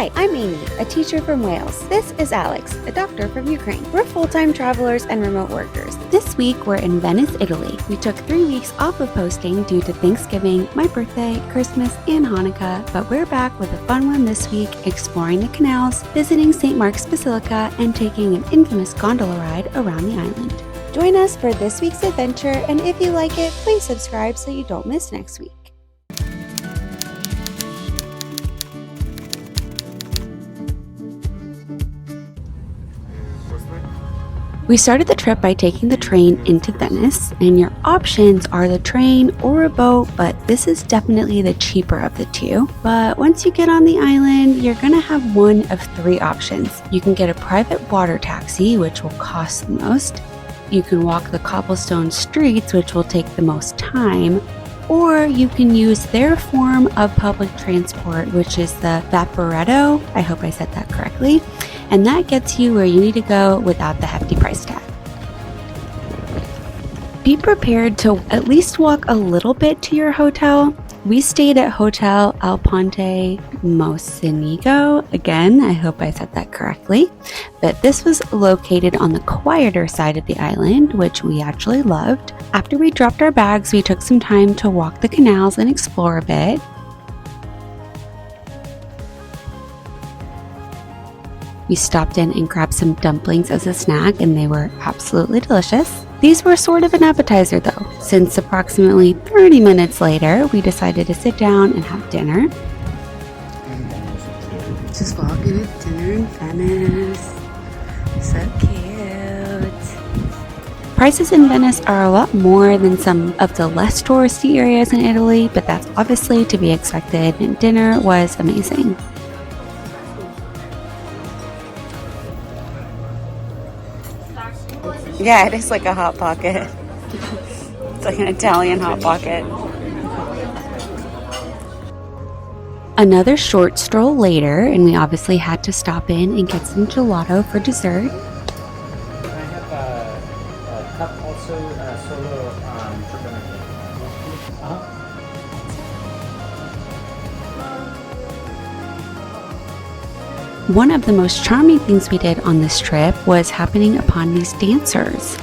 Hi, I'm Amy, a teacher from Wales. This is Alex, a doctor from Ukraine. We're full-time travelers and remote workers. This week, we're in Venice, Italy. We took 3 weeks off of posting due to Thanksgiving, my birthday, Christmas, and Hanukkah, but we're back with a fun one this week, exploring the canals, visiting St. Mark's Basilica, and taking an infamous gondola ride around the island. Join us for this week's adventure, and if you like it, please subscribe so you don't miss next week. We started the trip by taking the train into Venice, and your options are the train or a boat, but this is definitely the cheaper of the two. But once you get on the island, you're gonna have one of 3 options. You can get a private water taxi, which will cost the most. You can walk the cobblestone streets, which will take the most time. Or you can use their form of public transport, which is the Vaporetto. I hope I said that correctly. And that gets you where you need to go without the hefty price tag. Be prepared to at least walk a little bit to your hotel. We stayed at Hotel Al Ponte Mocenigo. Again, I hope I said that correctly. But this was located on the quieter side of the island, which we actually loved. After we dropped our bags, we took some time to walk the canals and explore a bit. We stopped in and grabbed some dumplings as a snack, and they were absolutely delicious. These were sort of an appetizer though, since approximately 30 minutes later, we decided to sit down and have dinner. Just walking at dinner in Venice. So cute. Prices in Venice are a lot more than some of the less touristy areas in Italy, but that's obviously to be expected, and dinner was amazing. Yeah, it is like a Hot Pocket. It's like an Italian Hot Pocket. Another short stroll later, and we obviously had to stop in and get some gelato for dessert. I have a cup also, solo One of the most charming things we did on this trip was happening upon these dancers.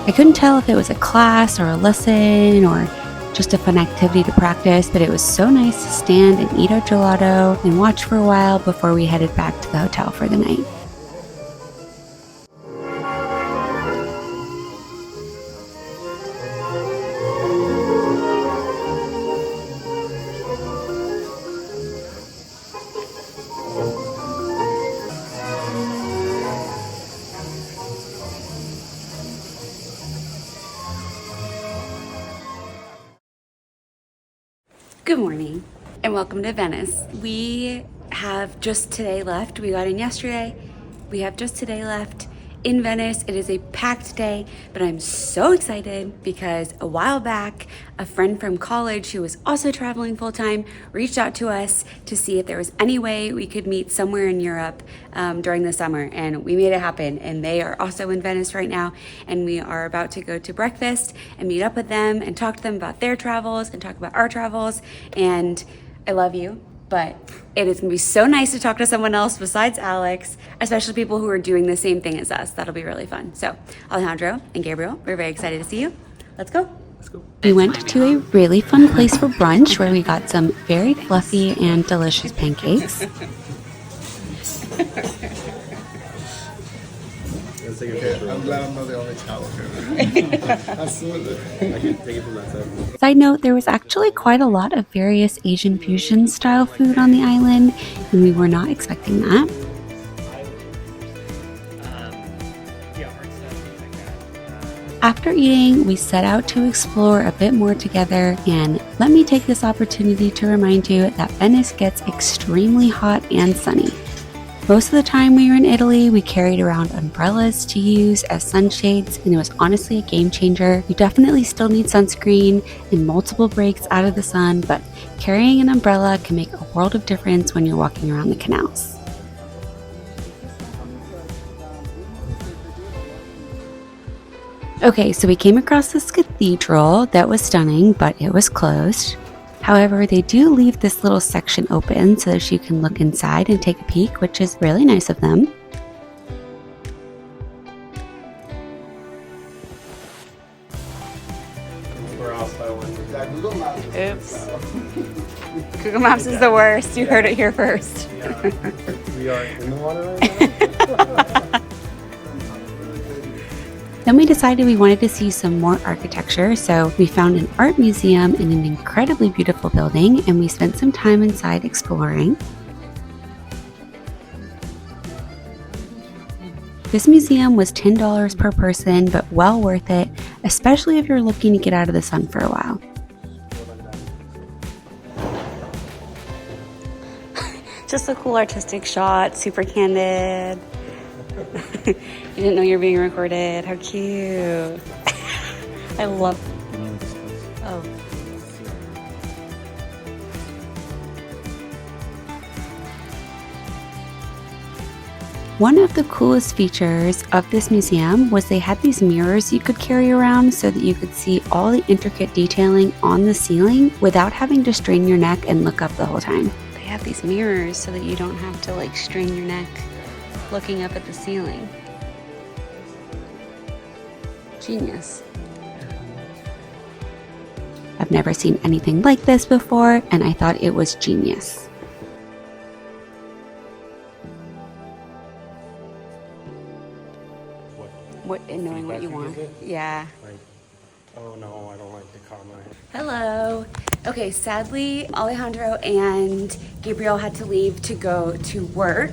I couldn't tell if it was a class or a lesson or just a fun activity to practice, but it was so nice to stand and eat our gelato and watch for a while before we headed back to the hotel for the night. Good morning and welcome to Venice. We have just today left. We got in yesterday. We have just today left in Venice. It is a packed day, but I'm so excited because a while back, a friend from college who was also traveling full-time reached out to us to see if there was any way we could meet somewhere in Europe during the summer, and we made it happen. And they are also in Venice right now, and we are about to go to breakfast and meet up with them and talk to them about their travels and talk about our travels. And I love you, but it is gonna be so nice to talk to someone else besides Alex, especially people who are doing the same thing as us. That'll be really fun. So Alejandro and Gabriel, we're very excited to see you. Let's go. We went to a really fun place for brunch where we got some very fluffy and delicious pancakes. I'm glad I'm not the only child here. Absolutely. I can take it for myself. Side note, there was actually quite a lot of various Asian fusion style food on the island, and we were not expecting that. After eating, we set out to explore a bit more together, and let me take this opportunity to remind you that Venice gets extremely hot and sunny. Most of the time we were in Italy, we carried around umbrellas to use as sunshades, and it was honestly a game changer. You definitely still need sunscreen and multiple breaks out of the sun, but carrying an umbrella can make a world of difference when you're walking around the canals. Okay, so we came across this cathedral that was stunning, but it was closed. However, they do leave this little section open so that you can look inside and take a peek, which is really nice of them. We're off by one. Oops. Google Maps is the worst. You heard it here first. Yeah. We are in the water right now. Then we decided we wanted to see some more architecture, so we found an art museum in an incredibly beautiful building, and we spent some time inside exploring. This museum was $10 per person, but well worth it, especially if you're looking to get out of the sun for a while. Just a cool artistic shot, super candid. You didn't know you were being recorded. How cute. I love. Oh. One of the coolest features of this museum was they had these mirrors you could carry around so that you could see all the intricate detailing on the ceiling without having to strain your neck and look up the whole time. They have these mirrors so that you don't have to like strain your neck looking up at the ceiling. Genius. I've never seen anything like this before, and I thought it was genius. What, knowing what you want. Yeah. Like, oh no, I don't like the car. Hello. Okay, sadly, Alejandro and Gabriel had to leave to go to work.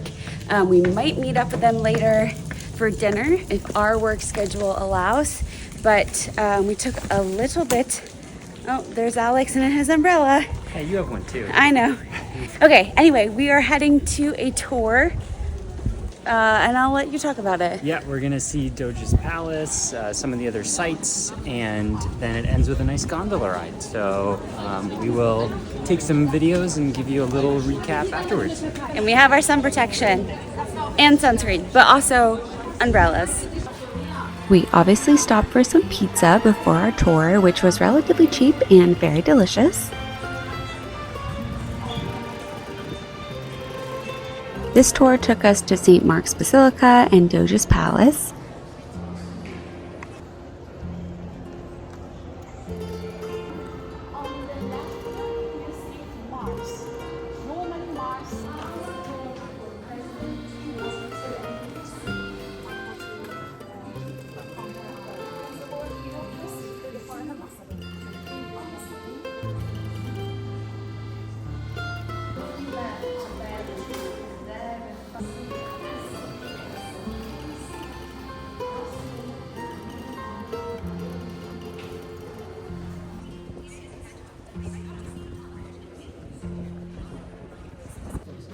We might meet up with them later for dinner if our work schedule allows, but we took a little bit. Oh, there's Alex and his umbrella. Hey, you have one too. I know. Okay, anyway, we are heading to a tour, and I'll let you talk about it. Yeah, we're gonna see Doge's palace, some of the other sites, and then it ends with a nice gondola ride. So we will take some videos and give you a little recap afterwards. And we have our sun protection and sunscreen, but also umbrellas. We obviously stopped for some pizza before our tour, which was relatively cheap and very delicious. This tour took us to St. Mark's Basilica and Doge's Palace.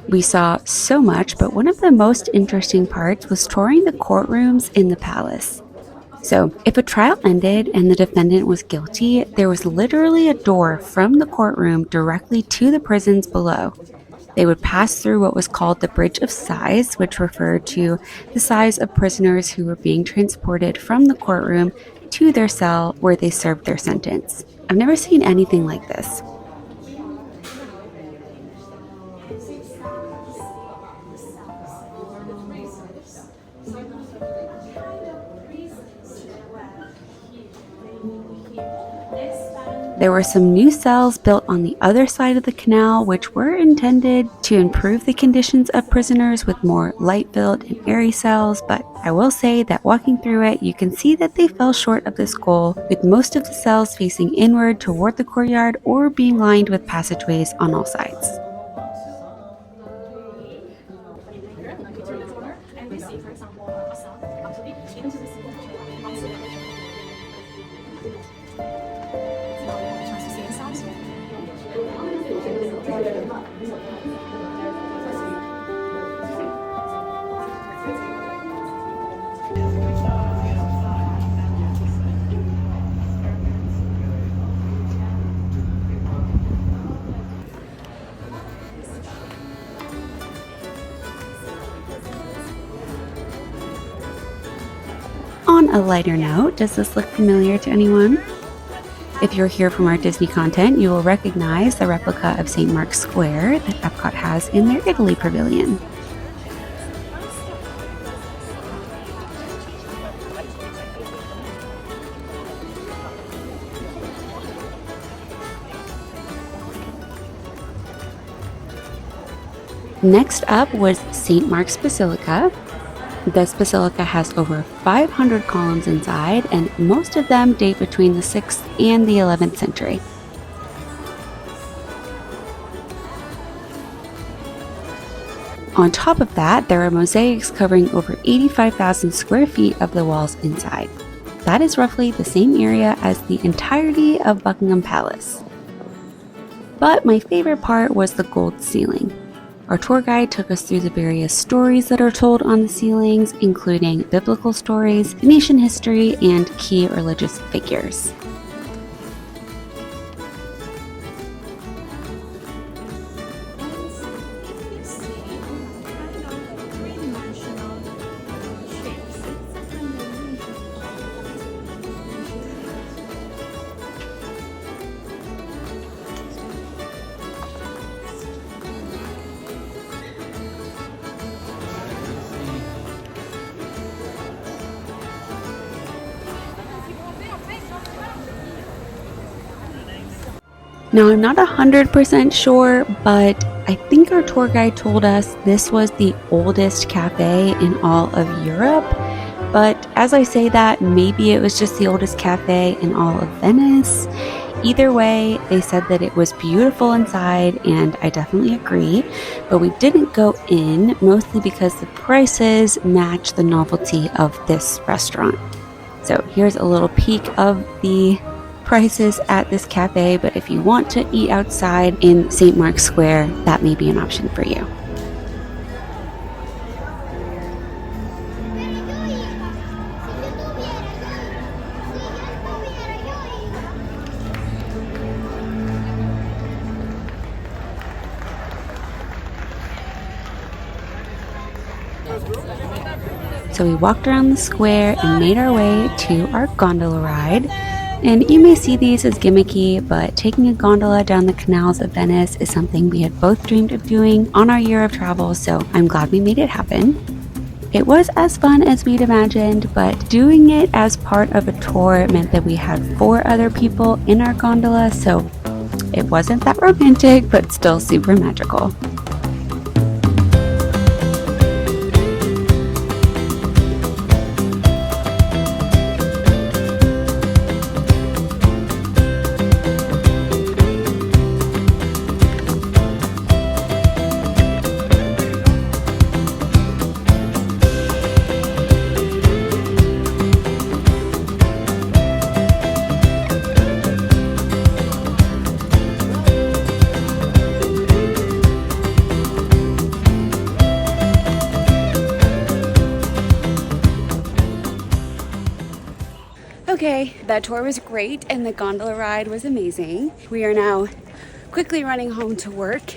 We saw so much, but one of the most interesting parts was touring the courtrooms in the palace. So, if a trial ended and the defendant was guilty, there was literally a door from the courtroom directly to the prisons below. They would pass through what was called the Bridge of Sighs, which referred to the size of prisoners who were being transported from the courtroom to their cell where they served their sentence. I've never seen anything like this. There were some new cells built on the other side of the canal, which were intended to improve the conditions of prisoners with more light-filled and airy cells, but I will say that walking through it, you can see that they fell short of this goal, with most of the cells facing inward toward the courtyard or being lined with passageways on all sides. On a lighter note, does this look familiar to anyone? If you're here from our Disney content, you will recognize the replica of St. Mark's Square that Epcot has in their Italy pavilion. Next up was St. Mark's Basilica. This basilica has over 500 columns inside, and most of them date between the 6th and the 11th century. On top of that, there are mosaics covering over 85,000 square feet of the walls inside. That is roughly the same area as the entirety of Buckingham Palace. But my favorite part was the gold ceiling. Our tour guide took us through the various stories that are told on the ceilings, including biblical stories, Venetian history, and key religious figures. Now, I'm not 100% sure, but I think our tour guide told us this was the oldest cafe in all of Europe. But as I say that, maybe it was just the oldest cafe in all of Venice. Either way, they said that it was beautiful inside, and I definitely agree. But we didn't go in, mostly because the prices match the novelty of this restaurant. So here's a little peek of the prices at this cafe, but if you want to eat outside in St. Mark's Square, that may be an option for you. So we walked around the square and made our way to our gondola ride. And you may see these as gimmicky, but taking a gondola down the canals of Venice is something we had both dreamed of doing on our year of travel, so I'm glad we made it happen. It was as fun as we'd imagined, but doing it as part of a tour meant that we had 4 other people in our gondola, so it wasn't that romantic, but still super magical. Okay, that tour was great and the gondola ride was amazing. We are now quickly running home to work.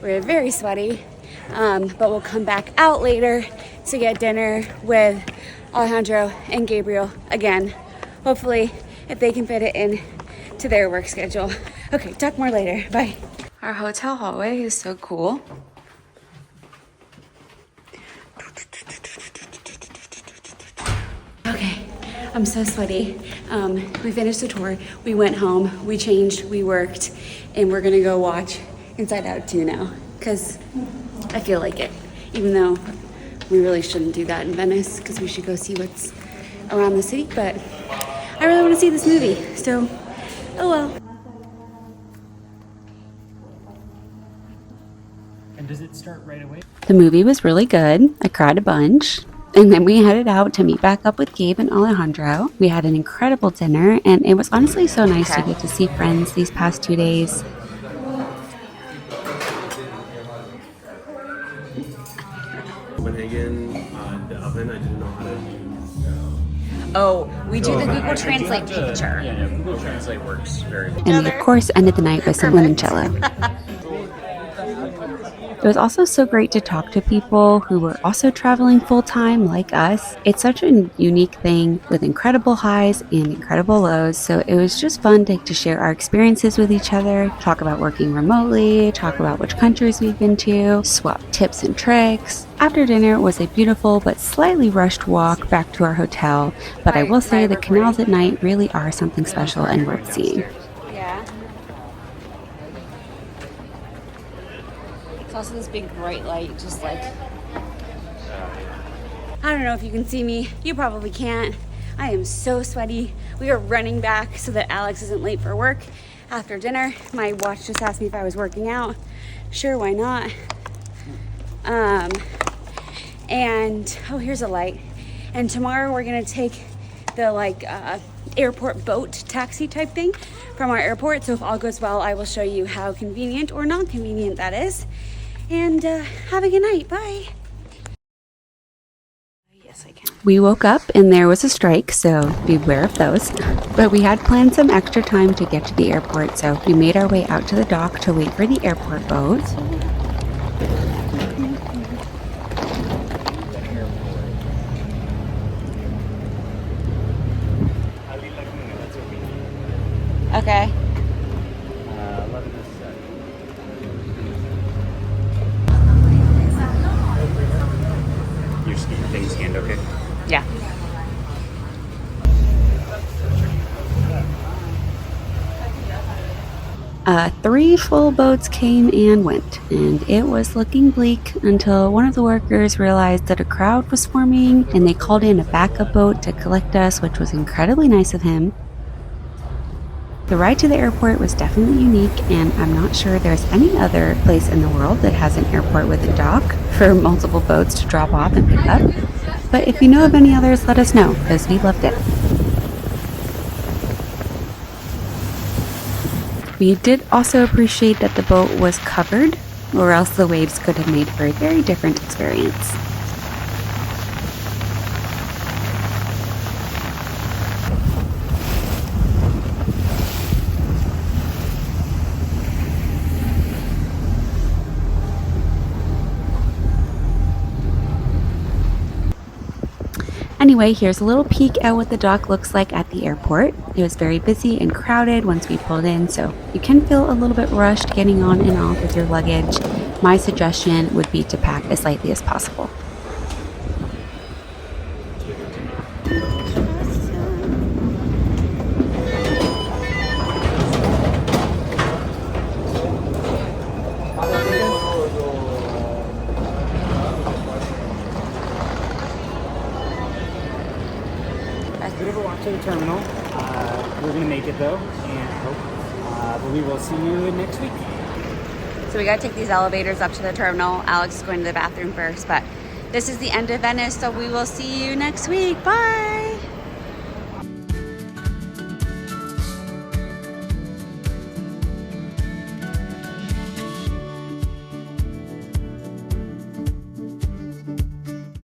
We're very sweaty, but we'll come back out later to get dinner with Alejandro and Gabriel again. Hopefully, if they can fit it in to their work schedule. Okay, talk more later. Bye. Our hotel hallway is so cool. Okay, I'm so sweaty. We finished the tour, we went home, we changed, we worked, and we're gonna go watch Inside Out 2 now, because I feel like it, even though we really shouldn't do that in Venice, because we should go see what's around the city, but I really want to see this movie, so oh well. And does it start right away? The movie was really good. I cried a bunch. And then we headed out to meet back up with Gabe and Alejandro. We had an incredible dinner, and it was honestly so nice to get to see friends these past 2 days. Copenhagen, the oven, I didn't know how to do. Oh, we do the Google Translate picture. Yeah, no, Google Translate works very well. And we, of course, ended the night with some limoncello. It was also so great to talk to people who were also traveling full-time like us. It's such a unique thing with incredible highs and incredible lows, so it was just fun to share our experiences with each other, talk about working remotely, talk about which countries we've been to, swap tips and tricks. After dinner was a beautiful but slightly rushed walk back to our hotel, but I will say the canals at night really are something special and worth seeing. Yeah. It's also this big bright light, just like... I don't know if you can see me. You probably can't. I am so sweaty. We are running back so that Alex isn't late for work after dinner. My watch just asked me if I was working out. Sure, why not? And oh, here's a light. And tomorrow we're gonna take the airport boat taxi type thing from our airport. So if all goes well, I will show you how convenient or non convenient that is. And have a good night. Bye. Yes, I can. We woke up and there was a strike, so beware of those. But we had planned some extra time to get to the airport, so we made our way out to the dock to wait for the airport boat. Okay. Your thing scanned okay? Yeah. Three full boats came and went, and it was looking bleak until one of the workers realized that a crowd was forming and they called in a backup boat to collect us, which was incredibly nice of him. The ride to the airport was definitely unique, and I'm not sure there's any other place in the world that has an airport with a dock for multiple boats to drop off and pick up. But if you know of any others, let us know, because we loved it. We did also appreciate that the boat was covered, or else the waves could have made for a very different experience. Anyway, here's a little peek at what the dock looks like at the airport. It was very busy and crowded once we pulled in, so you can feel a little bit rushed getting on and off with your luggage. My suggestion would be to pack as lightly as possible. Bit of a walk to the terminal. We're gonna make it though, and hope. But we will see you next week. So we gotta take these elevators up to the terminal. Alex is going to the bathroom first, but this is the end of Venice, so we will see you next week. Bye!